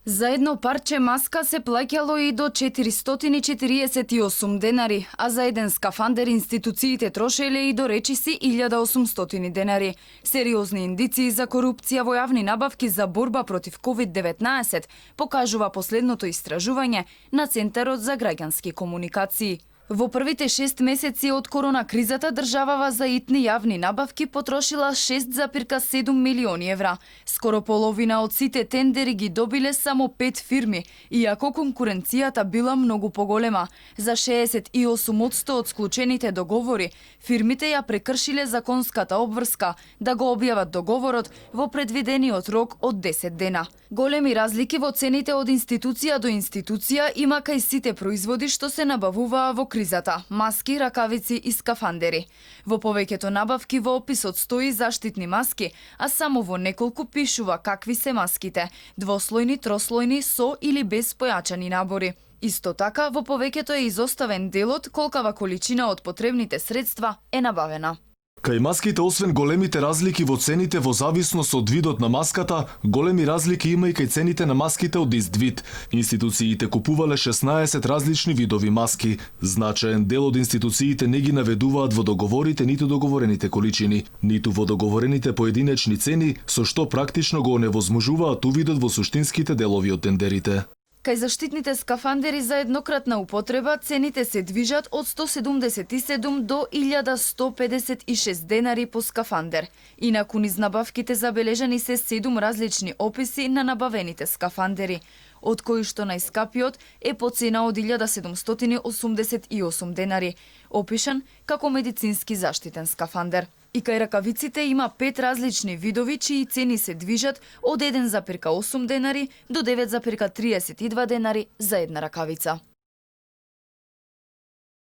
За едно парче маска се плаќало и до 448 денари, а за еден скафандер институциите трошеле и до речиси 1800 денари. Сериозни индиции за корупција во јавни набавки за борба против COVID-19 покажува последното истражување на Центарот за граѓански комуникации. Во првите 6 месеци од корона кризата државава за итни јавни набавки потрошила 6,7 милиони евра. Скоро половина од сите тендери ги добиле само 5 фирми, иако конкуренцијата била многу поголема. За 68% од склучените договори, фирмите ја прекршиле законската обврска да го објават договорот во предвидениот рок од 10 дена. Големи разлики во цените од институција до институција има кај сите производи што се набавуваа во кризата: маски, ракавици и скафандери. Во повеќето набавки во описот стои заштитни маски, а само во неколку пишува какви се маските: двослојни, трослојни, со или без појачани набори. Исто така, во повеќето е изоставен делот колкава количина од потребните средства е набавена. Кај маските, освен големите разлики во цените во зависност од видот на маската, големи разлики има и кај цените на маските од ист вид. Институциите купувале 16 различни видови маски. Значаен дел од институциите не ги наведуваат во договорите ниту договорените количини, ниту во договорените поединечни цени, со што практично го оневозможуваат увидот во суштинските делови од тендерите. Кај заштитните скафандери за еднократна употреба цените се движат од 177 до 1156 денари по скафандер. Инаку низ набавките забележани се 7 различни описи на набавените скафандери, од кои што најскапиот е по цена од 1788 денари, опишан како медицински заштитен скафандер. И кај ракавиците има 5 различни видови чии цени се движат од 1,8 денари до 9,32 денари за една ракавица.